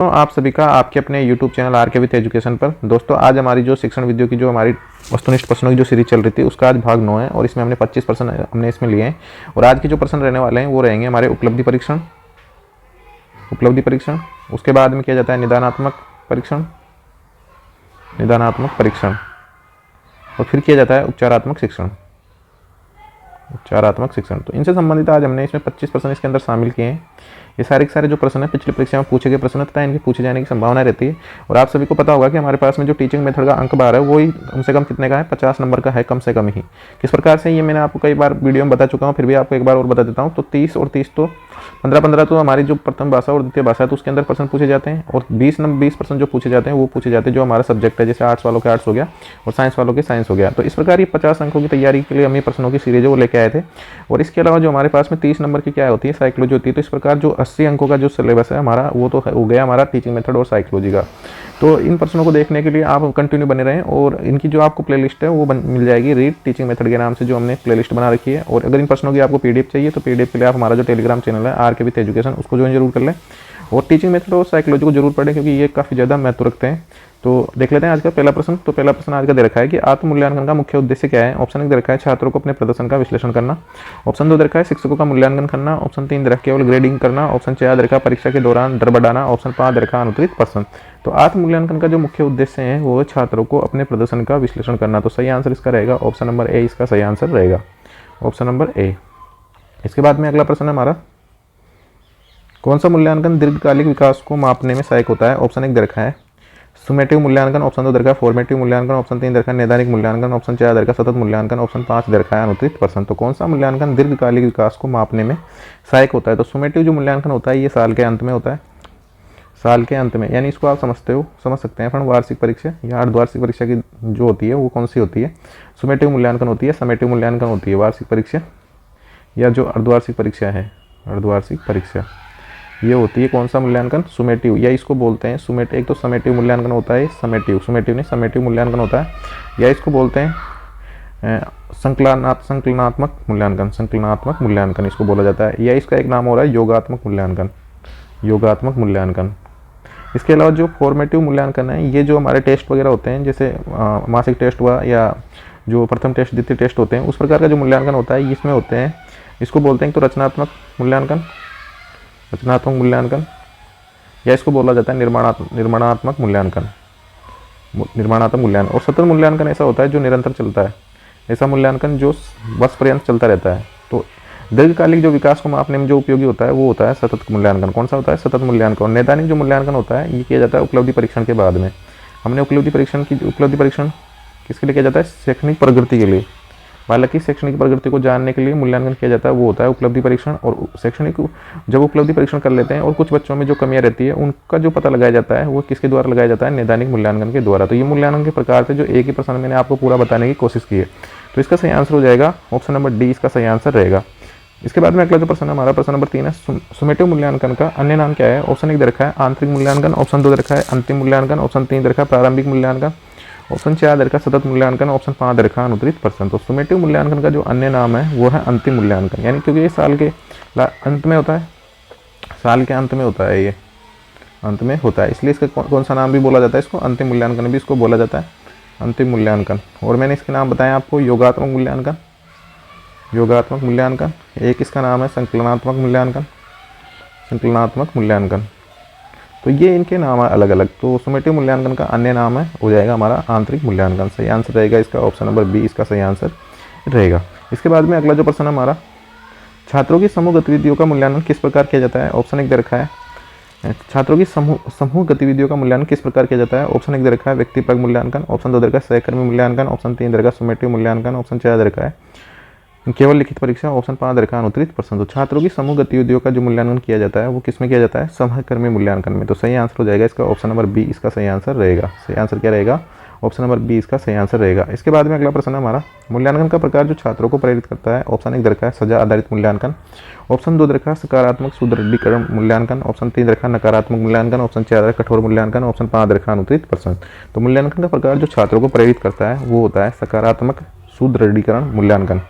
तो आप सभी का आपके अपने YouTube चैनल आर के विथ एजुकेशन पर। दोस्तों आज हमारी जो शिक्षण वीडियो की जो हमारी वस्तुनिष्ठ प्रश्नों की जो सीरीज चल रही थी उसका आज भाग 9 है और इसमें हमने 25 प्रश्न हमने इसमें लिए हैं। और आज के जो प्रश्न रहने वाले हैं वो रहेंगे हमारे उपलब्धि परीक्षण, उसके बाद में किया जाता है निदानात्मक परीक्षण और फिर किया जाता है उपचारात्मक शिक्षण। तो इनसे संबंधित आज हमने इसमें 25 प्रश्न इसके अंदर शामिल किए हैं। ये सारे के सारे जो प्रश्न हैं पिछली परीक्षा में पूछे गए प्रश्न तथा इनके पूछे जाने की संभावना रहती है। और आप सभी को पता होगा कि हमारे पास में जो टीचिंग मेथड का अंक बार है वो ही कम से कम कितने का है, 50 नंबर का है कम से कम ही। किस प्रकार से, ये मैंने आपको कई बार वीडियो में बता चुका हूँ, फिर भी आपको एक बार और बता देता हूँ। तो 30 और 30 तो 15-15 तो हमारी जो प्रथम भाषा और द्वितीय भाषा है तो उसके अंदर प्रश्न पूछे जाते हैं। और 20 प्रश्न जो पूछे जाते हैं वो पूछे जाते हैं जो हमारा सब्जेक्ट है, जैसे आर्ट्स वालों के आर्ट्स हो गया और साइंस वालों के साइंस हो गया। तो इस प्रकार ये 50 अंकों की तैयारी के लिए हम ये प्रश्नों की सीरीज है वो लेके आए थे। और इसके अलावा जो हमारे पास में 30 नंबर की क्या होती है, साइकोलॉजी होती है। तो इस प्रकार जो 80 अंकों का जो सिलेबस है हमारा वो तो हो गया हमारा टीचिंग मेथड और साइकोलॉजी का। तो इन प्रश्नों को देखने के लिए आप कंटिन्यू बने रहें और इनकी जो आपको प्लेलिस्ट है वो मिल जाएगी रीड टीचिंग मेथड के नाम से, जो हमने प्लेलिस्ट बना रखी है। और अगर इन प्रश्नों की आपको पीडीएफ चाहिए तो पीडीएफ के लिए आप हमारा जो टेलीग्राम चैनल है आर के विथ एजुकेशन उसको ज्वाइन जरूर कर लें और टीचिंग मेथड और साइकोलॉजी को जरूर पढ़ें क्योंकि ये काफ़ी ज़्यादा महत्व रखते हैं। तो देख लेते हैं आज का पहला प्रश्न। तो पहला प्रश्न आज का दे रखा है कि आत्म मूल्यांकन का मुख्य उद्देश्य क्या है। ऑप्शन 1 दे रखा है छात्रों को अपने प्रदर्शन का विश्लेषण करना। ऑप्शन 2 दे रखा है शिक्षकों का मूल्यांकन करना। ऑप्शन 3 दे रखा है केवल ग्रेडिंग करना। ऑप्शन 4 दे रखा है परीक्षा के दौरान डर बढ़ाना। ऑप्शन 5 दे रखा है अनुत्तरित प्रश्न। तो आत्म मूल्यांकन का जो मुख्य उद्देश्य है वो छात्रों को अपने प्रदर्शन का विश्लेषण करना। तो सही आंसर इसका रहेगा ऑप्शन नंबर ए, इसका सही आंसर रहेगा ऑप्शन नंबर ए। इसके बाद में अगला प्रश्न है हमारा, कौन सा मूल्यांकन दीर्घकालिक विकास को मापने में सहायक होता है। ऑप्शन 1 दे रखा है सुमेटिव मूल्यांकन। ऑप्शन 2 दे रखा है फॉर्मेटिव मूल्यांकन। ऑप्शन 3 दे रखा है नैदानिक मूल्यांकन। ऑप्शन 4 दे रखा है सतत मूल्यांकन। ऑप्शन 5 दे रखा है अनुत्तरित प्रश्न। तो कौन सा मूल्यांकन दीर्घकालिक विकास को मापने में सहायक होता है। तो सुमेटिव जो मूल्यांकन होता है ये साल के अंत में होता है, साल के अंत में, यानी इसको आप समझ सकते हैं वार्षिक परीक्षा या अर्धवार्षिक परीक्षा की जो होती है वो कौन सी होती है, सुमेटिव मूल्यांकन होती है, समेटिव मूल्यांकन होती है। वार्षिक परीक्षा या जो अर्धवार्षिक परीक्षा है, अर्धवार्षिक परीक्षा ये होती है कौन सा मूल्यांकन, सुमेटिव, या इसको बोलते हैं सुमेटिव। एक तो समेटिव मूल्यांकन होता है, समेटिव मूल्यांकन होता है, या इसको बोलते हैं संकलनात्मक मूल्यांकन इसको बोला जाता है, या इसका एक नाम हो रहा है योगात्मक मूल्यांकन। इसके अलावा जो फॉर्मेटिव मूल्यांकन है ये जो हमारे टेस्ट वगैरह होते हैं, जैसे मासिक टेस्ट हुआ या जो प्रथम टेस्ट द्वितीय टेस्ट होते हैं, उस प्रकार का जो मूल्यांकन होता है इसमें होते हैं, इसको बोलते हैं तो रचनात्मक मूल्यांकन, या इसको बोला जाता है निर्माणात्मक मूल्यांकन। और सतत मूल्यांकन ऐसा होता है जो निरंतर चलता है, ऐसा मूल्यांकन जो वर्ष पर्यंत चलता रहता है। तो दीर्घकालिक जो विकास को मापने में जो उपयोगी होता है वो होता है सतत मूल्यांकन। कौन सा होता है, सतत मूल्यांकन। और नैदानिक जो मूल्यांकन होता है ये किया जाता है उपलब्धि परीक्षण के बाद में। हमने उपलब्धि परीक्षण किसके लिए किया जाता है, शैक्षणिक प्रगति के लिए। हालांकि शैक्षणिक प्रगति को जानने के लिए मूल्यांकन किया जाता है वो होता है उपलब्धि परीक्षण। और शैक्षणिक जब उपलब्धि परीक्षण कर लेते हैं और कुछ बच्चों में जो कमियां रहती है उनका जो पता लगाया जाता है वो किसके द्वारा लगाया जाता है, नैदानिक मूल्यांकन के द्वारा। तो ये मूल्यांकन के प्रकार थे जो एक ही प्रश्न मैंने आपको पूरा बताने की कोशिश की है। तो इसका सही आंसर हो जाएगा ऑप्शन नंबर डी, इसका सही आंसर रहेगा। इसके बाद में अगला जो प्रश्न है हमारा, प्रश्न नंबर 3 है सुमेटिव मूल्यांकन का अन्य नाम क्या है। ऑप्शन 1 दे रखा है आंतरिक मूल्यांकन। ऑप्शन 2 दे रखा है अंतिम मूल्यांकन। ऑप्शन 3 दे रखा है प्रारंभिक मूल्यांकन। ऑप्शन 4 दे रखा है सतत मूल्यांकन। ऑप्शन 5 दे रखा है अनुत्तरित प्रश्न। तो सुमेटिव मूल्यांकन का जो अन्य नाम है वो है अंतिम मूल्यांकन, यानी क्योंकि ये साल के अंत में होता है, साल के अंत में होता है, ये अंत में होता है, इसलिए इसका कौन सा नाम भी बोला जाता है, इसको अंतिम मूल्यांकन भी इसको बोला जाता है, अंतिम मूल्यांकन। और मैंने इसके नाम बताया आपको योगात्मक मूल्यांकन, एक इसका नाम है संकलनात्मक मूल्यांकन। तो ये इनके नाम है अलग अलग। तो सुमेटिव मूल्यांकन का अन्य नाम है हो जाएगा हमारा आंतरिक मूल्यांकन। सही आंसर रहेगा इसका ऑप्शन नंबर बी, इसका सही आंसर रहेगा। इसके बाद में अगला जो प्रश्न है हमारा, छात्रों की समूह गतिविधियों का मूल्यांकन किस प्रकार किया जाता है। ऑप्शन 1 दे रखा है छात्रों की समूह गतिविधियों का मूल्यांकन किस प्रकार किया जाता है। ऑप्शन 1 दे रखा है व्यक्तिपरक मूल्यांकन। ऑप्शन 2 दे रखा है सहकर्मी मूल्यांकन। ऑप्शन 3 दे रखा है सुमेटिव मूल्यांकन। ऑप्शन 4 दे रखा है केवल लिखित परीक्षा। ऑप्शन 5 दे रखा है अनुत्तरित प्रश्न। तो छात्रों की समूह गतिविधियों का जो मूल्यांकन किया जाता है वो किस में किया जाता है, सहकर्मी मूल्यांकन में। तो सही आंसर हो जाएगा इसका ऑप्शन नंबर बी, इसका सही आंसर रहेगा। सही आंसर क्या रहेगा, ऑप्शन नंबर बी, इसका सही आंसर रहेगा। इसके बाद में अगला प्रश्न है हमारा, मूल्यांकन का प्रकार जो छात्रों को प्रेरित करता है। ऑप्शन 1 दे रखा है सजा आधारित मूल्यांकन। ऑप्शन 2 दे रखा है सकारात्मक सुदृढ़ीकरण मूल्यांकन। ऑप्शन 3 दे रखा है नकारात्मक मूल्यांकन। ऑप्शन 4 दे रखा है कठोर मूल्यांकन। ऑप्शन 5 दे रखा है अनुत्तरित प्रश्न। तो मूल्यांकन का प्रकार जो छात्रों को प्रेरित करता है वो होता है सकारात्मक सुदृढ़ीकरण मूल्यांकन।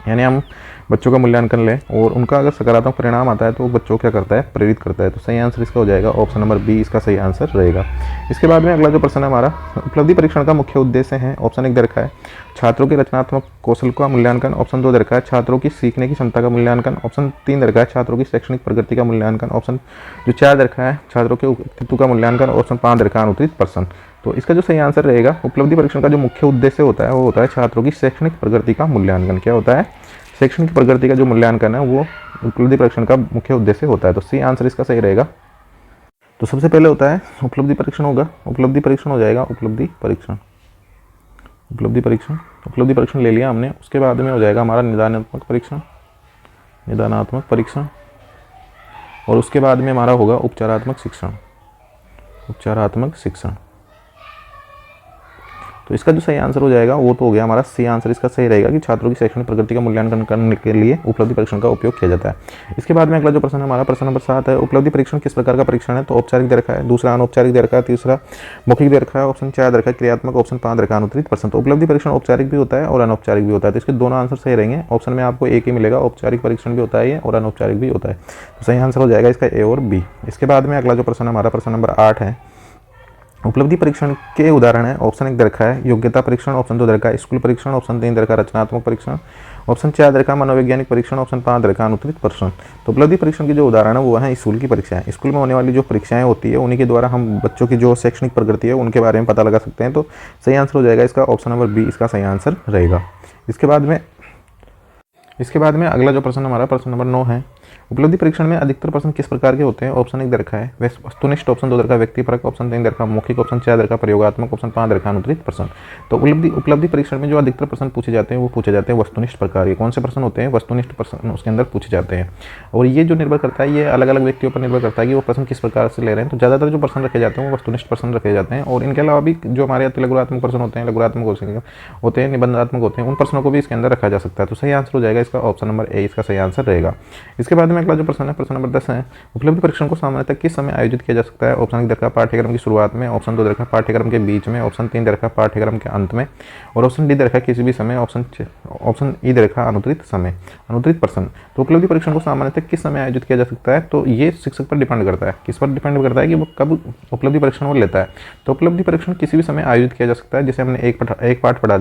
यानी हम बच्चों का मूल्यांकन लें और उनका अगर सकारात्मक परिणाम आता है तो बच्चों क्या करता है, प्रेरित करता है। तो सही आंसर इसका हो जाएगा ऑप्शन नंबर बी, इसका सही आंसर रहेगा। इसके बाद में अगला जो प्रश्न है हमारा, उपलब्धि परीक्षण का मुख्य उद्देश्य है। ऑप्शन 1 दे रखा है छात्रों के रचनात्मक कौशल का मूल्यांकन। ऑप्शन 2 दे रखा है छात्रों की सीखने की क्षमता का मूल्यांकन। ऑप्शन 3 दे रखा है छात्रों की शैक्षणिक प्रगति का मूल्यांकन। ऑप्शन जो 4 दे रखा है छात्रों के व्यक्तित्व का मूल्यांकन। ऑप्शन 5 दे रखा है अनुत्तरित प्रश्न। तो इसका जो सही आंसर रहेगा, उपलब्धि परीक्षण का जो मुख्य उद्देश्य होता है वो होता है छात्रों की शैक्षणिक प्रगति का मूल्यांकन। क्या होता है, शैक्षणिक प्रगति का जो मूल्यांकन है वो उपलब्धि परीक्षण का मुख्य उद्देश्य होता है। तो सी आंसर इसका सही रहेगा। तो सबसे पहले होता है उपलब्धि परीक्षण होगा, उपलब्धि परीक्षण हो जाएगा उपलब्धि परीक्षण, उपलब्धि परीक्षण, उपलब्धि परीक्षण ले लिया हमने। उसके बाद में हो जाएगा हमारा निदानात्मक परीक्षण, निदानात्मक परीक्षण, और उसके बाद में हमारा होगा उपचारात्मक शिक्षण, उपचारात्मक शिक्षण। तो इसका जो सही आंसर हो जाएगा वो तो हो गया हमारा सी आंसर इसका सही रहेगा कि छात्रों की शैक्षणिक प्रगति का मूल्यांकन करने के लिए उपलब्धि परीक्षण का उपयोग किया जाता है। इसके बाद में अगला जो प्रश्न है हमारा, प्रश्न नंबर 7 है, उपलब्धि परीक्षण किस प्रकार का परीक्षण है। तो औपचारिक दे रखा है, दूसरा अनौपचारिक दे रखा है, तीसरा मौखिक दे रखा है, ऑप्शन 4 दे रखा है क्रियात्मक, ऑप्शन 5 दे रखा है अनुत्तरित प्रश्न। तो उपलब्धि परीक्षण औपचारिक भी होता है और अनौपचारिक भी होता है। तो इसके दोनों आंसर सही रहेंगे। ऑप्शन में आपको एक ही मिलेगा, औपचारिक परीक्षण भी होता है ये और अनौपचारिक भी होता है। तो सही आंसर हो जाएगा इसका ए और बी। इसके बाद में अगला जो प्रश्न हमारा, प्रश्न नंबर 8 है, उपलब्धि परीक्षण के उदाहरण है। ऑप्शन 1 दे रखा है योग्यता परीक्षण, ऑप्शन 2 दे रखा है स्कूल परीक्षण, ऑप्शन 3 दे रखा है रचनात्मक परीक्षण, ऑप्शन 4 दे रखा है मनोवैज्ञानिक परीक्षण, ऑप्शन 5 दे रखा है अनुत्तरित प्रश्न। तो उपलब्धि परीक्षण की जो उदाहरण है वो है स्कूल की परीक्षाएं। स्कूल में होने वाली जो परीक्षाएं होती है उन्हीं के द्वारा हम बच्चों की जो शैक्षणिक प्रगति है उनके बारे में पता लगा सकते हैं। तो सही आंसर हो जाएगा इसका ऑप्शन नंबर बी, इसका सही आंसर रहेगा। इसके बाद में अगला जो प्रश्न हमारा, प्रश्न नंबर 9 है, उपलब्धि परीक्षण में अधिकतर प्रश्न किस प्रकार के होते हैं। ऑप्शन 1 दे रखा है वस्तुनिष्ठ, ऑप्शन 2 दे रखा है व्यक्तिपरक, ऑप्शन 3 दे रखा है मौखिक, ऑप्शन 4 दे रखा है प्रयोगात्मक, ऑप्शन 5 दे रखा है अनुत्तरित प्रश्न। तो उपलब्धि परीक्षण में जो अधिकतर प्रश्न पूछे जाते हैं वो पूछे जाते हैं वस्तुनिष्ठ प्रकार के। कौन से प्रश्न होते हैं, वस्तुनिष्ठ प्रश्न उसके अंदर पूछे जाते हैं। और ये जो निर्भर करता है, ये अलग अलग व्यक्तियों पर निर्भर करता है कि वो प्रश्न किस प्रकार से ले रहे हैं। तो ज़्यादातर जो प्रश्न रखे जाते हैं वो वस्तुनिष्ठ प्रश्न रखे जाते हैं। और इनके अलावा भी जो हमारे लघुरात्मक प्रश्न होते हैं, लघुरात्मक होते हैं, निबंधात्मक होते हैं, उन प्रश्नों को भी इसके अंदर रखा जा सकता है। तो सही आंसर हो जाएगा इसका ऑप्शन नंबर ए, इसका सही आंसर रहेगा। इसके बाद में अगला जो प्रश्न है, प्रश्न नंबर 10 है, उपलब्धि परीक्षण को सामान्यतः किस समय आयोजित किया जा सकता है। ऑप्शन 1 दे रखा है पाठ्यक्रम की शुरुआत में, ऑप्शन 2 दे रखा है पाठ्यक्रम के बीच में, ऑप्शन 3 दे रखा है पाठ्यक्रम के अंत में, और ऑप्शन डी दे रखा है किसी भी समय, ऑप्शन ई दे रखा है अनुत्तरित समय, अनुत्तरित प्रश्न। तो उपलब्धि परीक्षण को सामान्यतः किस समय आयोजित किया जा सकता है, तो ये शिक्षक पर डिपेंड करता है। किस पर डिपेंड करता है कि वो कब उपलब्धि परीक्षण वो लेता है। तो उपलब्धि परीक्षण किसी भी समय आयोजित किया जा सकता है। जैसे हमने एक पाठ पढ़ा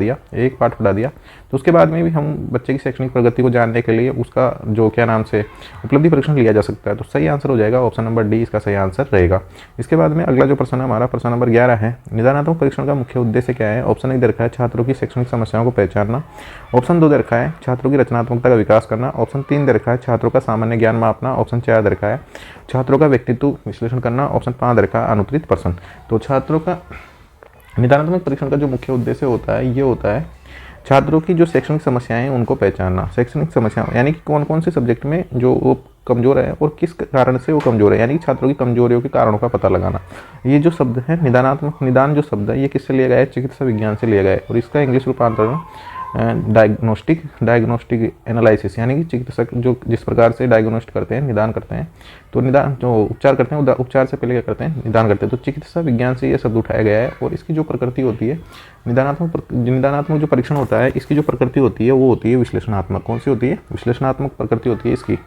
दिया, तो उसके बाद में भी हम बच्चे की शैक्षणिक प्रगति को जानने के लिए उसका जो क्या नाम से उपलब्धि परीक्षण लिया जा सकता है। तो सही आंसर हो जाएगा ऑप्शन नंबर डी, इसका सही आंसर रहेगा। इसके बाद में अगला जो प्रश्न है हमारा, प्रश्न नंबर 11 है, निदानात्मक परीक्षण का मुख्य उद्देश्य क्या है। ऑप्शन 1 दे रखा है छात्रों की शैक्षणिक समस्याओं को पहचानना, ऑप्शन 2 दे रखा है छात्रों की रचनात्मकता का विकास करना, ऑप्शन 3 दे रखा है छात्रों का सामान्य ज्ञान मापना, ऑप्शन 4 दे रखा है छात्रों का व्यक्तित्व विश्लेषण करना, ऑप्शन 5 दे रखा है अनुत्तरित प्रश्न। तो छात्रों का निदानात्मक परीक्षण का जो मुख्य उद्देश्य होता है ये होता है छात्रों की जो शैक्षणिक समस्याएं हैं उनको पहचानना। शैक्षणिक समस्याएं यानी कि कौन कौन से सब्जेक्ट में जो वो कमज़ोर है और किस कारण से वो कमज़ोर है, यानी कि छात्रों की कमजोरियों के कारणों का पता लगाना। ये जो शब्द है निदानात्मक, निदान जो शब्द है ये किससे लिया गया है, चिकित्सा विज्ञान से लिया गया है। और इसका इंग्लिश रूपांतरण डायग्नोस्टिक एनालिसिस, यानी कि चिकित्सक जो जिस प्रकार से डायग्नोस्ट करते हैं, निदान करते हैं, तो निदान जो उपचार करते हैं उपचार से पहले क्या करते हैं, निदान करते हैं। तो चिकित्सा विज्ञान से ये शब्द उठाया गया है। और इसकी जो प्रकृति होती है, निदानात्मक जो परीक्षण होता है इसकी जो प्रकृति होती है वो होती है विश्लेषणात्मक। कौन सी होती है, विश्लेषणात्मक प्रकृति होती है इसकी।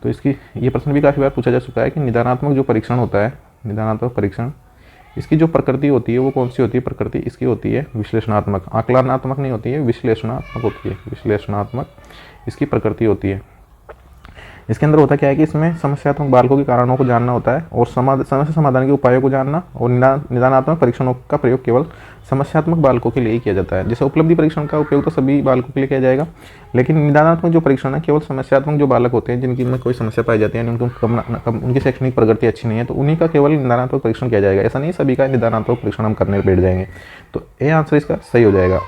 तो इसकी ये प्रश्न भी काफ़ी बार पूछा जा चुका है कि निदानात्मक जो परीक्षण होता है, निदानात्मक परीक्षण, इसकी जो प्रकृति होती है वो कौन सी होती है, प्रकृति इसकी होती है विश्लेषणात्मक, आकलनात्मक नहीं होती है, विश्लेषणात्मक होती है, विश्लेषणात्मक इसकी प्रकृति होती है। इसके अंदर होता क्या है कि इसमें समस्यात्मक बालकों के कारणों को जानना होता है और समस्या समाधान के उपायों को जानना। और निदानात्मक परीक्षणों का प्रयोग केवल समस्यात्मक बालकों के लिए ही किया जाता है। जैसे उपलब्धि परीक्षण का उपयोग तो सभी बालकों के लिए किया जाएगा, लेकिन निदानात्मक जो परीक्षण है केवल समस्यात्मक जो बालक होते हैं जिनकी में कोई समस्या पाई जाती है, उनकी शैक्षणिक प्रगति अच्छी नहीं है, तो उन्हीं का केवल निदानात्मक परीक्षण किया जाएगा। ऐसा नहीं सभी का निदानात्मक परीक्षण हम करने बैठ जाएंगे। तो ये आंसर इसका सही हो जाएगा।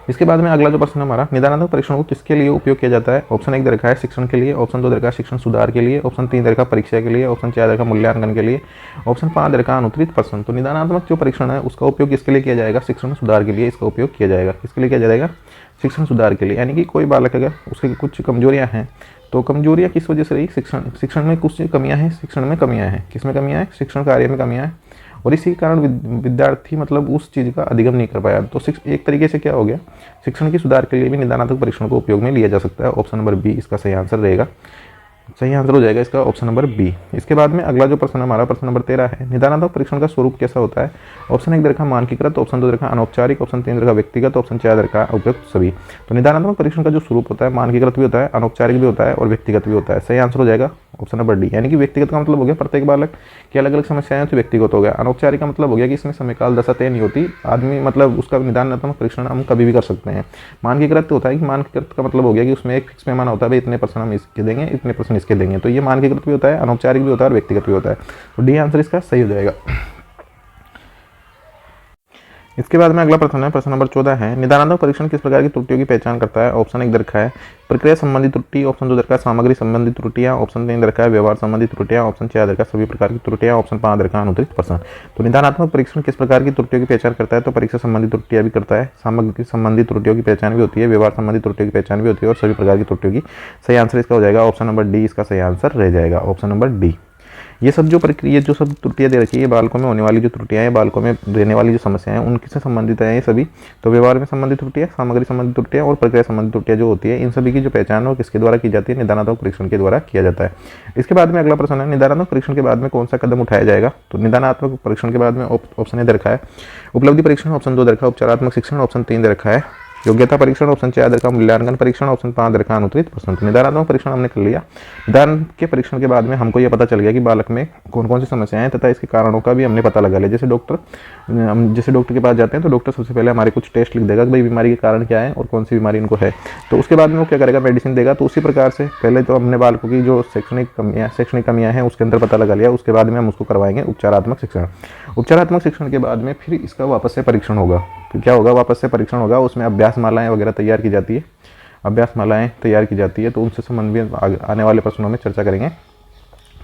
इसके बाद में अगला जो प्रश्न हमारा, निदानात्मक परीक्षण को किसके लिए उपयोग किया जाता है। ऑप्शन 1 दे रखा है शिक्षण के लिए, ऑप्शन 2 दे रखा है शिक्षण सुधार के लिए, ऑप्शन 3 दे रखा है परीक्षा के लिए, ऑप्शन 4 दे रखा है मूल्यांकन के लिए, ऑप्शन 5 दे रखा है अनुत्तरित प्रश्न। तो निदानात्मक जो परीक्षण है उसका उपयोग किसके लिए किया जाएगा, शिक्षण सुधार के लिए इसका उपयोग किया जाएगा। किसके लिए किया जाएगा, शिक्षण सुधार के लिए। यानी कि कोई बालक अगर उसकी कुछ कमजोरियाँ हैं, तो कमजोरियाँ किस वजह से रही, शिक्षण में कुछ कमियाँ हैं, शिक्षण में कमियाँ हैं, किस में कमियाँ हैं, शिक्षण कार्य में कमियाँ हैं, और इसी कारण विद्यार्थी मतलब उस चीज़ का अधिगम नहीं कर पाया। तो एक तरीके से क्या हो गया, शिक्षण की सुधार के लिए भी निदानात्मक परीक्षण को उपयोग में लिया जा सकता है। ऑप्शन नंबर बी इसका सही आंसर रहेगा। सही आंसर हो जाएगा इसका ऑप्शन नंबर बी। इसके बाद में अगला जो प्रश्न हमारा प्रश्न नंबर 13 है, निदानात्मक परीक्षण का स्वरूप कैसा होता है। ऑप्शन 1 दरखा मानकीकृत, ऑप्शन 2 दरखा अनौपचारिक, ऑप्शन 3 दरखा व्यक्तिगत, ऑप्शन 4 दरखा उपयुक्त सभी। तो निदानात्मक परीक्षण का जो स्वरूप होता है मानकीकृत भी होता है, अनौपचारिक भी होता है और व्यक्तिगत भी होता है। सही आंसर हो जाएगा ऑप्शन नंबर डी, यानी कि व्यक्तिगत का मतलब हो गया प्रत्येक बालक की अलग अलग समस्याएं हैं तो व्यक्तिगत हो गया। अनौपचारिक का मतलब हो गया कि इसमें समयकाल दशा तय नहीं होती, आदमी मतलब उसका निदानात्मक परीक्षण हम कभी भी कर सकते हैं। मानकीकृत होता है कि मानकीकृत का मतलब हो गया कि उसमें एक फिक्स पैमाना होता है, भाई इतने % हम इसके देंगे, इतने % इसके देंगे। तो ये मानकीकृत भी होता है, अनौपचारिक भी होता है और व्यक्तिगत भी होता है। तो डी आंसर इसका सही हो जाएगा। इसके बाद में अगला प्रश्न है, प्रश्न नंबर 14 है, निदानात्मक परीक्षण किस प्रकार की त्रुटियों की पहचान करता है। ऑप्शन 1 दरखा है प्रक्रिया संबंधी त्रुटि, ऑप्शन 2 दरखा सामग्री संबंधी त्रुटियां, ऑप्शन 3 दरखा व्यवहार संबंधी त्रुटियां, ऑप्शन 4 दरखा सभी प्रकार की त्रुटियां, ऑप्शन 5 दरखा अनुत्तरित प्रश्न। तो निदानात्मक परीक्षण किस प्रकार की त्रुटियों की पहचान करता है। तो परीक्षा संबंधी त्रुटियां भी करता है, सामग्री संबंधी त्रुटियों की पहचान भी होती है, व्यवहार संबंधी त्रुटियों की पहचान भी होती है और सभी प्रकार की त्रुटियों की। सही आंसर इसका हो जाएगा ऑप्शन नंबर डी, इसका सही आंसर रह जाएगा ऑप्शन नंबर डी। ये सब जो प्रक्रिया जो सब त्रुटियां दे रखी है, बालकों में होने वाली जो त्रुटियां हैं, बालकों में रहने वाली जो समस्याएं हैं उनसे संबंधित है ये सभी। तो व्यवहार में संबंधित त्रुटियां, सामग्री संबंधित त्रुटियां और प्रक्रिया संबंधित त्रुटियां जो होती है, इन सभी की जो पहचान है किसके द्वारा की जाती है, निदानात्मक परीक्षण के द्वारा किया जाता है। इसके बाद में अगला प्रश्न है, निदानात्मक परीक्षण के बाद में कौन सा कदम उठाया जाएगा। तो निदानात्मक परीक्षण के बाद में ऑप्शन ए दरखा है उपलब्धि परीक्षण, ऑप्शन 2 दरखा उपचारात्मक शिक्षण, ऑप्शन 3 दरखा है योग्यता परीक्षण, ऑप्शन 4 दरखा मूल्यांकन परीक्षण, ऑप्शन 5 दरखा अनुत्तरित प्रश्न। तो निदानात्मक परीक्षण हमने कर लिया। निदान के परीक्षण के बाद में हमको ये पता चल गया कि बालक में कौन कौन सी समस्याएं हैं तथा इसके कारणों का भी हमने पता लगा लिया। जैसे डॉक्टर के पास जाते हैं तो डॉक्टर सबसे पहले हमारे कुछ टेस्ट लिख देगा कि भाई बीमारी के कारण क्या है और कौन सी बीमारी इनको है। तो उसके बाद में वो क्या करेगा, मेडिसिन देगा। तो उसी प्रकार से पहले तो हमने बालकों की जो शैक्षणिक कमियाँ हैं उसके अंदर पता लगा लिया। उसके बाद में हम उसको करवाएंगे उपचारात्मक शिक्षण। उपचारात्मक शिक्षण के बाद में फिर इसका वापस से परीक्षण होगा। फिर क्या होगा, वापस से परीक्षण होगा। उसमें अभ्यास मालाएं वगैरह तैयार की जाती है, तो उनसे संबंधित आने वाले प्रश्नों में चर्चा करेंगे।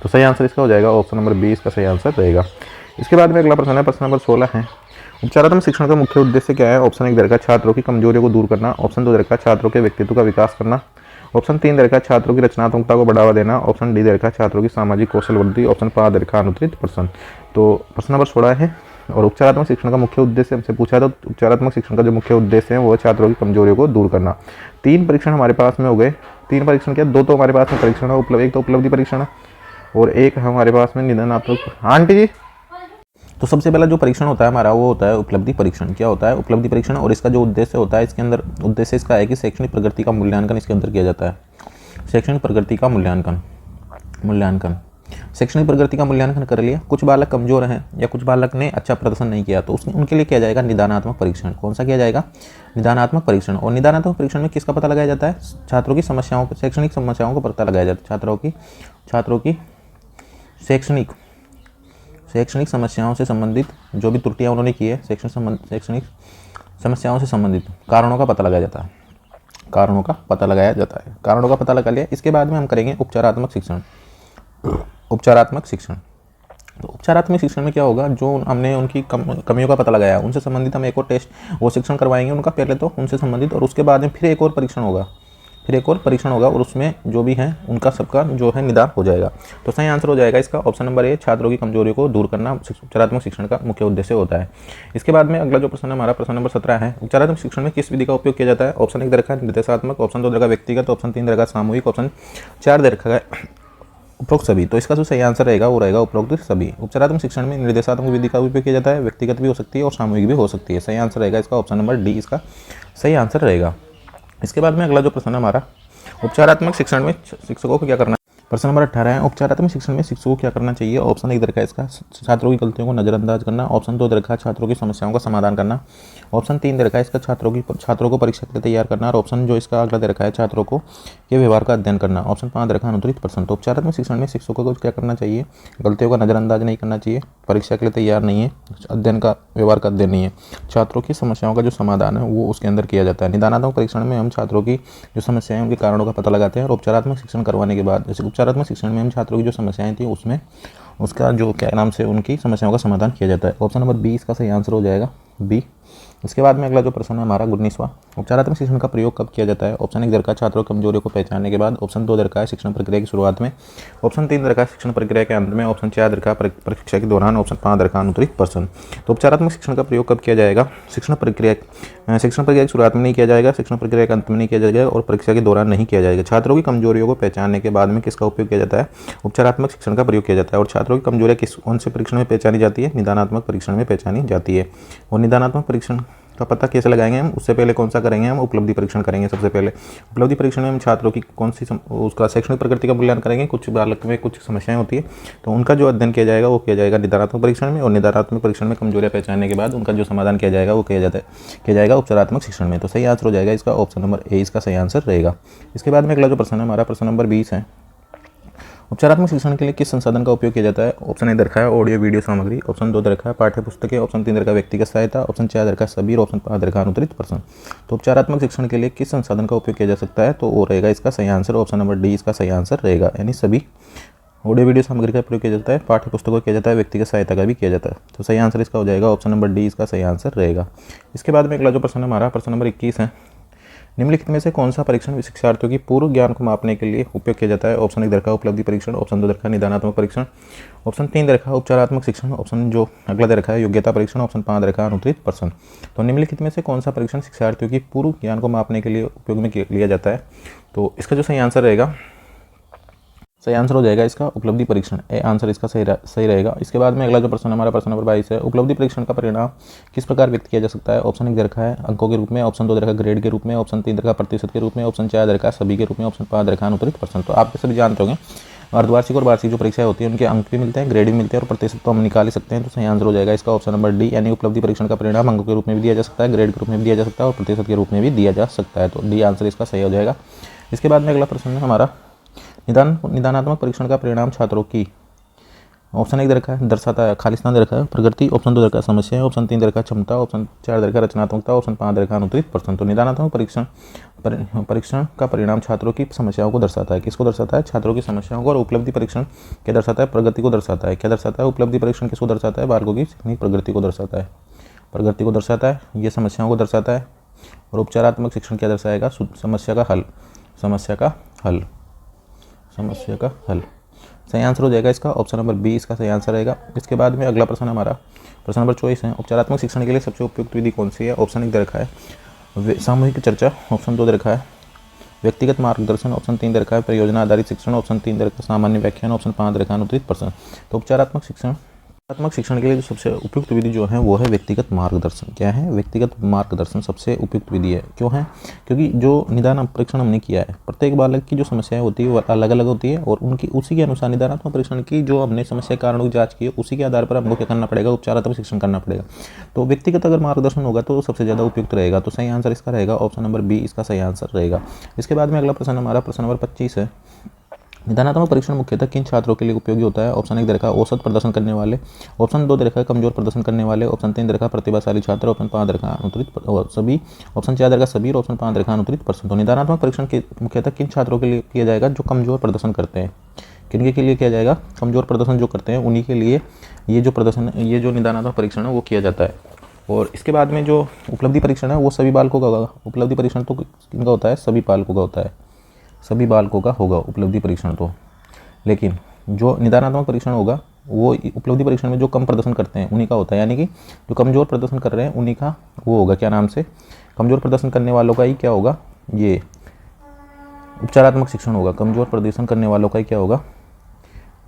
तो सही आंसर इसका हो जाएगा ऑप्शन नंबर बी, इसका सही आंसर रहेगा। इसके बाद में अगला प्रश्न है, प्रश्न नंबर 16 है, उपचारात्मक शिक्षण का मुख्य उद्देश्य क्या है। ऑप्शन 1 दरखा छात्रों की कमजोरियों को दूर करना, ऑप्शन 2 दरखा छात्रों के व्यक्तित्व का विकास करना, ऑप्शन 3 दरखा छात्रों की रचनात्मकता को बढ़ावा देना, ऑप्शन डी दरखा छात्रों की सामाजिक कौशल वृद्धि, ऑप्शन 5 दरखा अनुत्तरित प्रश्न। तो प्रश्न नंबर 16 है और उपचारात्मक शिक्षण का मुख्य उद्देश्य हमसे पूछा था। उपचारात्मक शिक्षण का जो मुख्य उद्देश्य है वो छात्रों की कमजोरियों को दूर करना। 3 परीक्षण हमारे पास में हो गए। 3 परीक्षण क्या, 2 तो हमारे पास में परीक्षण है, एक तो उपलब्धि परीक्षण है और एक हमारे पास में निदानात्मक। आंटी जी, तो सबसे पहला जो परीक्षण होता है हमारा वो होता है उपलब्धि परीक्षण। क्या होता है उपलब्धि परीक्षण, और इसका जो उद्देश्य होता है, इसके अंदर उद्देश्य इसका है कि शैक्षणिक प्रगति का मूल्यांकन इसके अंदर किया जाता है। शैक्षणिक प्रगति का मूल्यांकन शैक्षणिक प्रगति का मूल्यांकन कर लिया। कुछ बालक कमजोर हैं या कुछ बालक ने अच्छा प्रदर्शन नहीं किया तो उनके लिए किया जाएगा निदानात्मक परीक्षण। कौन सा किया जाएगा, निदानात्मक परीक्षण। और निदानात्मक परीक्षण में किसका पता लगाया जाता है, छात्रों की समस्याओं, शैक्षणिक समस्याओं का पता लगाया जाता है। छात्रों की शैक्षणिक समस्याओं से संबंधित जो भी त्रुटियां उन्होंने की है, शैक्षणिक समस्याओं से संबंधित कारणों का पता लगाया जाता है। कारणों का पता लगा लिया। इसके बाद में हम करेंगे उपचारात्मक शिक्षण। तो उपचारात्मक शिक्षण में क्या होगा, जो हमने उनकी कमियों का पता लगाया उनसे संबंधित हम एक और टेस्ट वो शिक्षण करवाएंगे उनका, पहले तो उनसे संबंधित, और उसके बाद में फिर एक और परीक्षण होगा और उसमें जो भी है उनका सबका जो है निदान हो जाएगा। तो सही आंसर हो जाएगा इसका ऑप्शन नंबर ए, छात्रों की कमजोरियों को दूर करना उपचारात्मक शिक्षण का मुख्य उद्देश्य होता है। इसके बाद में अगला जो प्रश्न है हमारा प्रश्न नंबर 17 है, उपचारात्मक शिक्षण में किस विधि का उपयोग किया जाता है। ऑप्शन 1 दरखा निर्देशात्मक, ऑप्शन 2 दरखा व्यक्तिगत, ऑप्शन 3 दरखा सामूहिक, ऑप्शन 4 दरखा उपरोक्त सभी। तो इसका जो सही आंसर रहेगा वो रहेगा उपरोक्त सभी। उपचारात्मक शिक्षण में निर्देशात्मक विधि का उपयोग किया जाता है, व्यक्तिगत भी हो सकती है और सामूहिक भी हो सकती है। सही आंसर रहेगा इसका ऑप्शन नंबर डी, इसका सही आंसर रहेगा। इसके बाद में अगला जो प्रश्न है हमारा, उपचारात्मक शिक्षण में शिक्षकों को क्या करना है। प्रश्न नंबर 18 है, उपचारात्मक शिक्षण में शिक्षकों को क्या करना चाहिए। ऑप्शन 1 दरखा इसका छात्रों की गलतियों को नजरअंदाज करना, ऑप्शन 2 दरखा छात्रों की समस्याओं का समाधान करना, ऑप्शन 3 दरखा इसका छात्रों को परीक्षा के लिए तैयार करना, और ऑप्शन जो इसका अगला दरखा है छात्रों को के व्यवहार का अध्ययन करना, ऑप्शन 5 दरखा अनुत्तरित प्रश्न। तो उपचारात्मक शिक्षण में शिक्षकों को क्या करना चाहिए, गलतियों का नजरअंदाज नहीं करना चाहिए, परीक्षा के लिए तैयार नहीं है, व्यवहार का अध्ययन नहीं है, छात्रों की समस्याओं का जो समाधान है वो उसके अंदर किया जाता है। निदानात्मक परीक्षण में हम छात्रों की जो समस्याएं उनके कारणों का पता लगाते हैं, और उपचारात्मक शिक्षण करवाने के बाद, जैसे उपचारात्मक शिक्षण में हम छात्रों की जो समस्याएं थी उसमें उसका जो क्या नाम से उनकी समस्याओं का समाधान किया जाता है। ऑप्शन नंबर बी इसका सही आंसर हो जाएगा, बी इसके बाद में अगला जो प्रश्न है हमारा 19वां, उपचारात्मक शिक्षण का प्रयोग कब किया जाता है? ऑप्शन 1 दरकार छात्रों की कमजोरियों को पहचानने के बाद, ऑप्शन 2 दरकार शिक्षण प्रक्रिया की शुरुआत में, ऑप्शन 3 दरकार शिक्षण प्रक्रिया के अंत में, ऑप्शन 4 दरकार परीक्षा के दौरान, ऑप्शन 5 दरकार अतिरिक्त प्रश्न। तो उपचारात्मक शिक्षण का प्रयोग कब किया जाएगा? शिक्षण प्रक्रिया की शुरुआत में नहीं किया जाएगा, शिक्षण प्रक्रिया के अंत में नहीं किया जाएगा और परीक्षा के दौरान नहीं किया जाएगा। छात्रों की कमजोरियों को पहचानने के बाद में किसका उपयोग किया जाता है? उपचारात्मक शिक्षण का प्रयोग किया जाता है। और छात्रों की कमजोरियाँ कौन से परीक्षण में पहचानी जाती है? निदानात्मक परीक्षण में पहचानी जाती है। और निदानात्मक परीक्षण का पता कैसे लगाएंगे हम? उससे पहले कौन सा करेंगे हम? उपलब्धि परीक्षण करेंगे। सबसे पहले उपलब्धि परीक्षण में हम छात्रों की कौन सी उसका शैक्षणिक प्रगति का मूल्यांकन करेंगे। कुछ बालक में कुछ समस्याएं होती है तो उनका जो अध्ययन किया जाएगा वो किया जाएगा निदानात्मक परीक्षण में, और निदानात्मक परीक्षण में कमजोरियां पहचानने के बाद उनका जो समाधान किया जाएगा वो किया जाएगा उपचारात्मक शिक्षण में। तो सही आंसर हो जाएगा इसका ऑप्शन नंबर ए, इसका सही आंसर रहेगा। इसके बाद में अगला जो प्रश्न है हमारा प्रश्न नंबर 20 है, उपचारात्मक शिक्षण के लिए किस संसाधन का उपयोग किया जाता है? ऑप्शन 1 दरखा है ऑडियो वीडियो सामग्री, ऑप्शन 2 दरखा है पाठ्य पुस्तकें, ऑप्शन 3 दरखा व्यक्तिगत सहायता, ऑप्शन 4 दरखा सभी, ऑप्शन 5 दरखा अनुत्तरित प्रश्न। तो उपचारात्मक शिक्षण के लिए किस संसाधन का उपयोग किया जा सकता है? तो वो रहेगा इसका सही आंसर ऑप्शन नंबर डी, इसका सही आंसर रहेगा। यानी सभी ऑडियो वीडियो सामग्री का प्रयोग किया जाता है, पाठ्य पुस्तकों किया जाता है, व्यक्तिगत सहायता का भी किया जाता है। तो सही आंसर इसका हो जाएगा ऑप्शन नंबर डी, इसका सही आंसर रहेगा। इसके बाद में अगला जो प्रश्न हमारा प्रश्न नंबर 21 है, निम्नलिखित में से कौन सा परीक्षण शिक्षार्थियों की पूर्व ज्ञान को मापने के लिए उपयोग किया जाता है? ऑप्शन 1 दरखा उपलब्धि परीक्षण, ऑप्शन 2 दरखा निदानात्मक परीक्षण, ऑप्शन 3 दरखा उपचारात्मक शिक्षण, ऑप्शन जो अगला दरखा है योग्यता परीक्षण, ऑप्शन 5 दरखा अनुत्तरित प्रश्न। तो निम्नलिखित में से कौन सा परीक्षण शिक्षार्थियों की पूर्व ज्ञान को मापने के लिए उपयोग में लिया जाता है? तो इसका जो सही आंसर रहेगा, सही आंसर हो जाएगा इसका उपलब्धि परीक्षण, ए आंसर इसका सही रहेगा। इसके बाद में अगला जो प्रश्न हमारा प्रश्न नंबर 22 है, उपलब्धि परीक्षण का परिणाम किस प्रकार व्यक्त किया जा सकता है? ऑप्शन 1 दरखा है अंकों के रूप में, ऑप्शन 2 दरखा ग्रेड के रूप में, ऑप्शन 3 दरखा प्रतिशत के रूप में, ऑप्शन 4 दरखा सभी के रूप में, ऑप्शन 5 दरखा अनुत्तरित प्रश्न। तो आप सभी जानते होंगे अर्धवार्षिक और वार्षिक जो परीक्षाएं होती है उनके अंक भी मिलते हैं, ग्रेड भी मिलते हैं और प्रतिशत तो हम निकाल ही सकते हैं। तो सही आंसर हो जाएगा इसका ऑप्शन नंबर डी, यानी उपलब्धि परीक्षण का परिणाम अंकों के रूप में भी दिया जा सकता है, ग्रेड के रूप में भी दिया जा सकता है और प्रतिशत के रूप में भी दिया जा सकता है। तो डी आंसर इसका सही हो जाएगा। इसके बाद में अगला प्रश्न है हमारा निदानात्मक परीक्षण का परिणाम छात्रों की, ऑप्शन 1 दर्शाता है खालिस्तान दरखा है प्रगति, ऑप्शन 2 दरखा समस्या है, ऑप्शन 3 दरखा क्षमता, ऑप्शन 4 दरखा रचनात्मकता, ऑप्शन 5 दरखा अनुत्तरित प्रश्न। तो निदानात्मक परीक्षण का परिणाम छात्रों की समस्याओं को दर्शाता है। किसको दर्शाता है? छात्रों की समस्याओं को। और उपलब्धि परीक्षण क्या दर्शाता है? प्रगति को दर्शाता है। क्या दर्शाता है? उपलब्धि परीक्षण किसको दर्शाता है? बालकों की प्रगति को दर्शाता है, प्रगति को दर्शाता है, ये समस्याओं को दर्शाता है। और उपचारात्मक शिक्षण क्या दर्शाएगा? समस्या का हल, समस्या का हल, समस्या का हल। सही आंसर हो जाएगा इसका ऑप्शन नंबर बी, इसका सही आंसर रहेगा। इसके बाद में अगला प्रश्न हमारा प्रश्न नंबर 24 है, उपचारात्मक शिक्षण के लिए सबसे उपयुक्त विधि कौन सी है? ऑप्शन 1 दरखा है सामूहिक चर्चा, ऑप्शन 2 दरखा है व्यक्तिगत मार्गदर्शन, ऑप्शन 3 दरखा है परियोजना आधारित शिक्षण, ऑप्शन 3 दरखा सामान्य व्याख्यान, ऑप्शन 5 दरखा अनुत्तरित प्रश्न। तो उपचारात्मक शिक्षण के लिए जो सबसे उपयुक्त विधि जो है वो है व्यक्तिगत मार्गदर्शन। क्या है? व्यक्तिगत मार्गदर्शन सबसे उपयुक्त विधि है। क्यों है? क्योंकि जो निदान परीक्षण हमने किया है प्रत्येक बालक की जो समस्याएं होती है वो अलग अलग होती है और उनकी उसी के अनुसार निदानात्मक परीक्षण की जो हमने समस्या कारणों की जांच की है उसी के आधार पर हमको क्या करना पड़ेगा? उपचारात्मक शिक्षण करना पड़ेगा। तो व्यक्तिगत अगर मार्गदर्शन होगा तो सबसे ज़्यादा उपयुक्त रहेगा। तो सही आंसर इसका रहेगा ऑप्शन नंबर बी, इसका सही आंसर रहेगा। इसके बाद में अगला प्रश्न हमारा प्रश्न नंबर 25 है, निदानात्मक परीक्षण मुख्यतः किन छात्रों के लिए उपयोगी होता है? ऑप्शन 1 दरखा औसत प्रदर्शन करने वाले, ऑप्शन 2 दरखा कमजोर प्रदर्शन करने वाले, ऑप्शन 3 दरखा प्रतिभाशाली छात्र, ऑप्शन 5 दरखा अनुत्तरित सभी, ऑप्शन 4 दरखा सभी, ऑप्शन 5 दरखा अनुत्तरित प्रश्न। तो निदानात्मक परीक्षण मुख्यतः किन छात्रों के लिए किया जाएगा? जो कमजोर प्रदर्शन करते हैं। किनके के लिए किया जाएगा? कमजोर प्रदर्शन जो करते हैं उन्हीं के लिए ये जो निदानात्मक परीक्षण है वो किया जाता है। और इसके बाद में जो उपलब्धि परीक्षण है वो सभी बालकों का होगा। उपलब्धि परीक्षण तो किनका होता है? सभी बालकों का होता है, सभी बालकों का होगा उपलब्धि परीक्षण तो। लेकिन जो निदानात्मक परीक्षण होगा वो उपलब्धि परीक्षण में जो कम प्रदर्शन करते हैं उन्हीं का होता है, यानी कि जो कमजोर प्रदर्शन कर रहे हैं उन्हीं का वो होगा। क्या नाम से? कमजोर प्रदर्शन करने वालों का ही क्या होगा? ये उपचारात्मक शिक्षण होगा। कमजोर प्रदर्शन करने वालों का ही क्या होगा?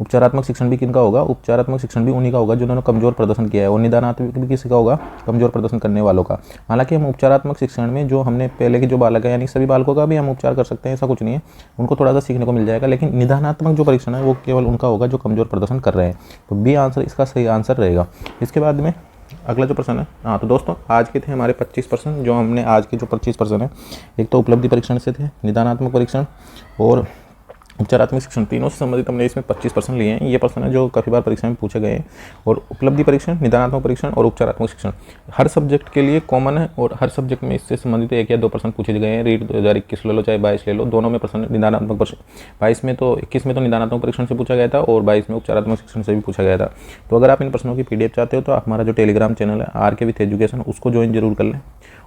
उपचारात्मक शिक्षण भी किनका होगा? उपचारात्मक शिक्षण भी उन्हीं का होगा जिन्होंने कमजोर प्रदर्शन किया है। और निदानात्मक भी किसी का होगा? कमजोर प्रदर्शन करने वालों का। हालांकि हम उपचारात्मक शिक्षण में जो हमने पहले के जो बालक है यानी सभी बालकों का भी हम उपचार कर सकते हैं, ऐसा कुछ नहीं है, उनको थोड़ा सा सीखने को मिल जाएगा। लेकिन निदानात्मक जो परीक्षण है वो केवल उनका होगा जो कमजोर प्रदर्शन कर रहे हैं। तो बी आंसर इसका सही आंसर रहेगा। इसके बाद में अगला जो प्रश्न है, हाँ तो दोस्तों आज के थे हमारे 25 प्रश्न। जो हमने आज के जो 25 प्रश्न है, एक तो उपलब्धि परीक्षण से थे, निदानात्मक परीक्षण और उपचारात्मक शिक्षण, तीनों से संबंधित हमने इसमें 25% लिए हैं। ये प्रश्न है जो काफ़ी बार परीक्षा में पूछे गए हैं। और उपलब्धि परीक्षण, निदानात्मक परीक्षण और उपचारात्मक शिक्षण हर सब्जेक्ट के लिए कॉमन है, और हर सब्जेक्ट में इससे संबंधित 1 या 2 प्रश्न पूछे गए हैं। रीट 2021 ले लो चाहे 22 ले लो, दोनों में प्रश्न निदानात्मक परीक्षण, 22 में तो 21 में तो निदानात्मक परीक्षण से पूछा गया था और 22 में उपचारात्मक शिक्षण से भी पूछा गया था। तो अगर आप इन प्रश्नों की PDF चाहते हो तो आप हमारा जो टेलीग्राम चैनल है RK विथ एजुकेशन, उसको ज्वाइन जरूर कर लें।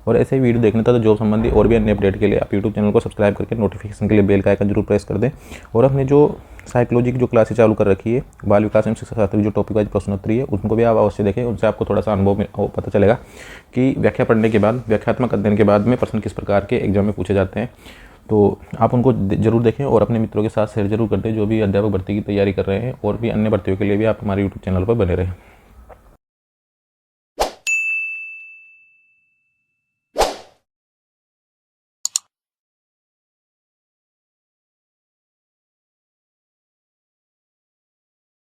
और ऐसे ही वीडियो देखने था तो जॉब संबंधी और भी अन्य अपडेट के लिए आप यूट्यूब चैनल को सब्सक्राइब करके नोटिफिकेशन के लिए बेल का आइकन जरूर प्रेस कर दें। और अपने जो साइकोलॉजी की जो क्लासेस चालू कर रखी है, बाल विकास एवं शिक्षा शास्त्र की जो टॉपिक वाइज प्रश्नोत्तरी है, उनको भी आप अवश्य देखें। उनसे आपको थोड़ा सा अनुभव पता चलेगा कि व्याख्या पढ़ने के बाद, व्याख्यात्मक अध्ययन के बाद में प्रश्न किस प्रकार के एग्जाम में पूछे जाते हैं। तो आप उनको जरूर देखें और अपने मित्रों के साथ शेयर जरूर कर दें जो भी अध्यापक भर्ती की तैयारी कर रहे हैं। और भी अन्य भर्तियों के लिए भी आप हमारे यूट्यूब चैनल पर बने रहें।